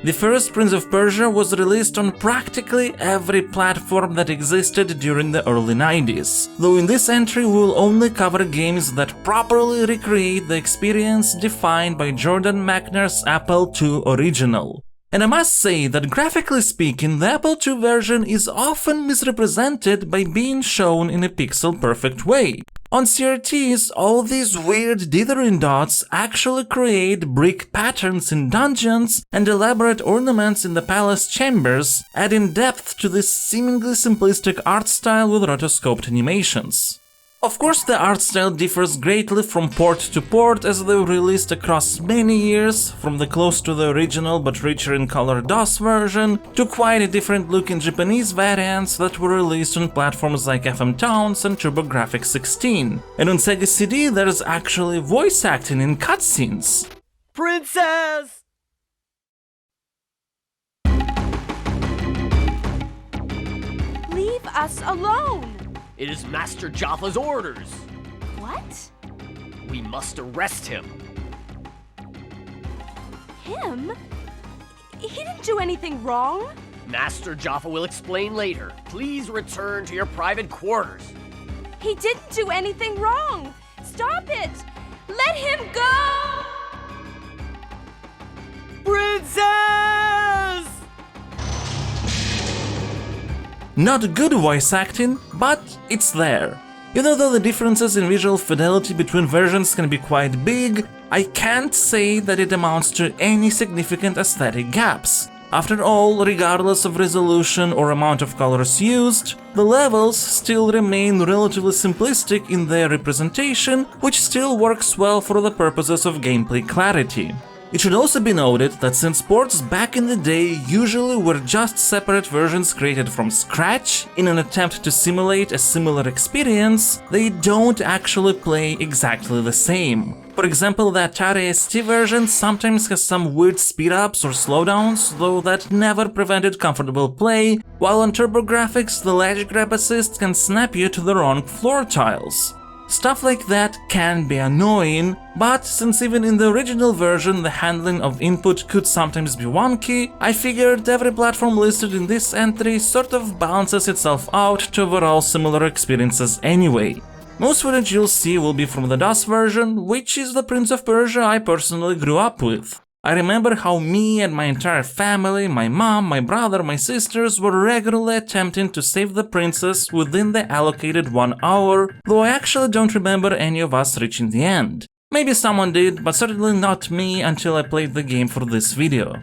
The first Prince of Persia was released on practically every platform that existed during the early 90s, though in this entry we will only cover games that properly recreate the experience defined by Jordan Mechner's Apple II original. And I must say that graphically speaking, the Apple II version is often misrepresented by being shown in a pixel-perfect way. On CRTs, all these weird dithering dots actually create brick patterns in dungeons and elaborate ornaments in the palace chambers, adding depth to this seemingly simplistic art style with rotoscoped animations. Of course, the art style differs greatly from port to port, as they were released across many years, from the close to the original but richer in color DOS version, to quite a different looking Japanese variants that were released on platforms like FM Towns and TurboGrafx 16. And on Sega CD there's actually voice acting in cutscenes. Princess! Leave us alone! It is Master Jaffa's orders. What? We must arrest him. Him? He didn't do anything wrong. Master Jaffa will explain later. Please return to your private quarters. He didn't do anything wrong. Stop it! Let him go! Princess! Not good voice acting, but it's there. Even though the differences in visual fidelity between versions can be quite big, I can't say that it amounts to any significant aesthetic gaps. After all, regardless of resolution or amount of colors used, the levels still remain relatively simplistic in their representation, which still works well for the purposes of gameplay clarity. It should also be noted that since ports back in the day usually were just separate versions created from scratch in an attempt to simulate a similar experience, they don't actually play exactly the same. For example, the Atari ST version sometimes has some weird speed-ups or slowdowns, though that never prevented comfortable play, while on TurboGrafx the ledge grab assist can snap you to the wrong floor tiles. Stuff like that can be annoying, but since even in the original version the handling of input could sometimes be wonky, I figured every platform listed in this entry sort of balances itself out to overall similar experiences anyway. Most footage you'll see will be from the DOS version, which is the Prince of Persia I personally grew up with. I remember how me and my entire family, my mom, my brother, my sisters were regularly attempting to save the princess within the allocated 1 hour, though I actually don't remember any of us reaching the end. Maybe someone did, but certainly not me until I played the game for this video.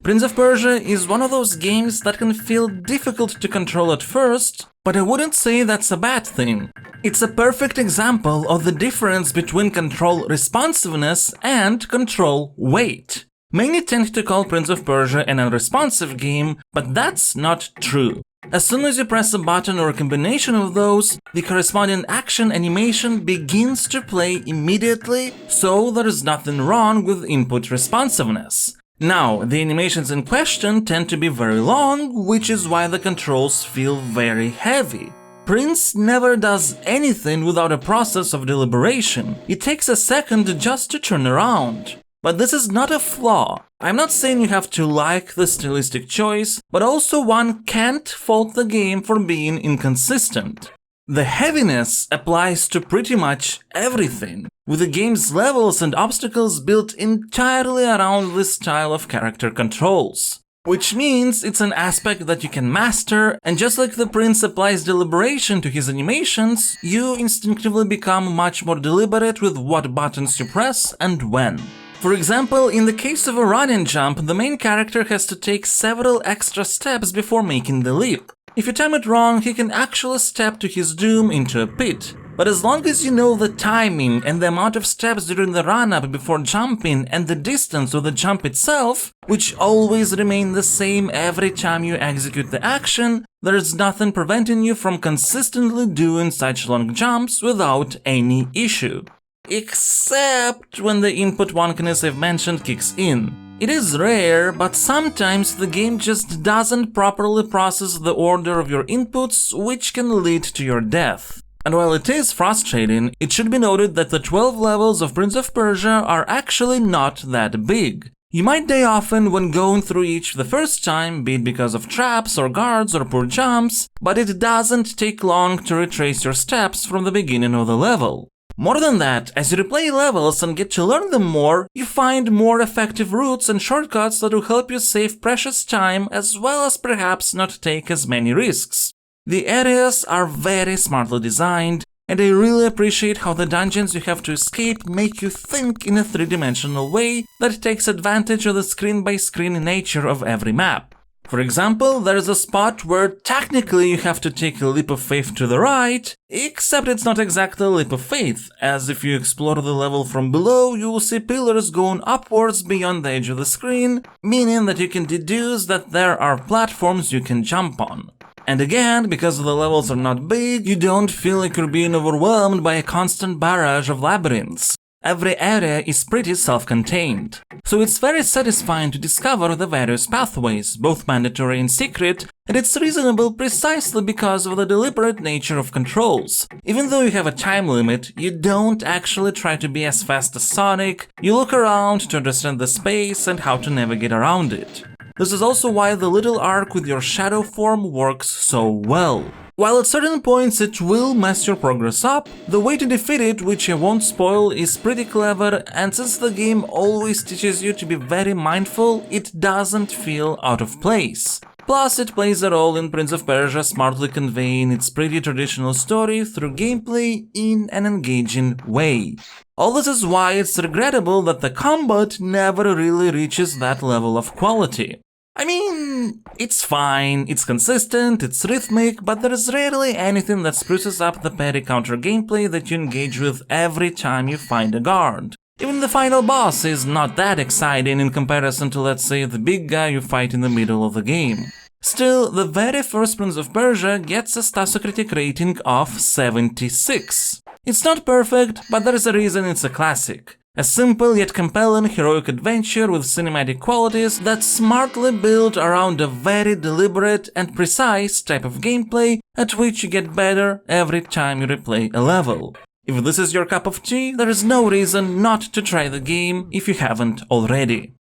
Prince of Persia is one of those games that can feel difficult to control at first, but I wouldn't say that's a bad thing. It's a perfect example of the difference between control responsiveness and control weight. Many tend to call Prince of Persia an unresponsive game, but that's not true. As soon as you press a button or a combination of those, the corresponding action animation begins to play immediately, so there is nothing wrong with input responsiveness. Now, the animations in question tend to be very long, which is why the controls feel very heavy. Prince never does anything without a process of deliberation. It takes a second just to turn around. But this is not a flaw. I'm not saying you have to like the stylistic choice, but also one can't fault the game for being inconsistent. The heaviness applies to pretty much everything, with the game's levels and obstacles built entirely around this style of character controls. Which means it's an aspect that you can master, and just like the prince applies deliberation to his animations, you instinctively become much more deliberate with what buttons you press and when. For example, in the case of a running jump, the main character has to take several extra steps before making the leap. If you time it wrong, he can actually step to his doom into a pit. But as long as you know the timing and the amount of steps during the run-up before jumping and the distance of the jump itself, which always remain the same every time you execute the action, there is nothing preventing you from consistently doing such long jumps without any issue. Except when the input wonkiness I've mentioned kicks in. It is rare, but sometimes the game just doesn't properly process the order of your inputs, which can lead to your death. And while it is frustrating, it should be noted that the 12 levels of Prince of Persia are actually not that big. You might die often when going through each the first time, be it because of traps or guards or poor jumps, but it doesn't take long to retrace your steps from the beginning of the level. More than that, as you replay levels and get to learn them more, you find more effective routes and shortcuts that will help you save precious time as well as perhaps not take as many risks. The areas are very smartly designed, and I really appreciate how the dungeons you have to escape make you think in a three-dimensional way that takes advantage of the screen-by-screen nature of every map. For example, there's a spot where technically you have to take a leap of faith to the right, except it's not exactly a leap of faith, as if you explore the level from below, you will see pillars going upwards beyond the edge of the screen, meaning that you can deduce that there are platforms you can jump on. And again, because the levels are not big, you don't feel like you're being overwhelmed by a constant barrage of labyrinths. Every area is pretty self-contained. So it's very satisfying to discover the various pathways, both mandatory and secret, and it's reasonable precisely because of the deliberate nature of controls. Even though you have a time limit, you don't actually try to be as fast as Sonic, you look around to understand the space and how to navigate around it. This is also why the little arc with your shadow form works so well. While at certain points it will mess your progress up, the way to defeat it, which I won't spoil, is pretty clever, and since the game always teaches you to be very mindful, it doesn't feel out of place. Plus, it plays a role in Prince of Persia smartly conveying its pretty traditional story through gameplay in an engaging way. All this is why it's regrettable that the combat never really reaches that level of quality. I mean, it's fine, it's consistent, it's rhythmic, but there's rarely anything that spruces up the petty counter gameplay that you engage with every time you find a guard. Even the final boss is not that exciting in comparison to, let's say, the big guy you fight in the middle of the game. Still, the very first Prince of Persia gets a Stasocritic rating of 76. It's not perfect, but there's a reason it's a classic. A simple yet compelling heroic adventure with cinematic qualities that's smartly built around a very deliberate and precise type of gameplay at which you get better every time you replay a level. If this is your cup of tea, there is no reason not to try the game if you haven't already.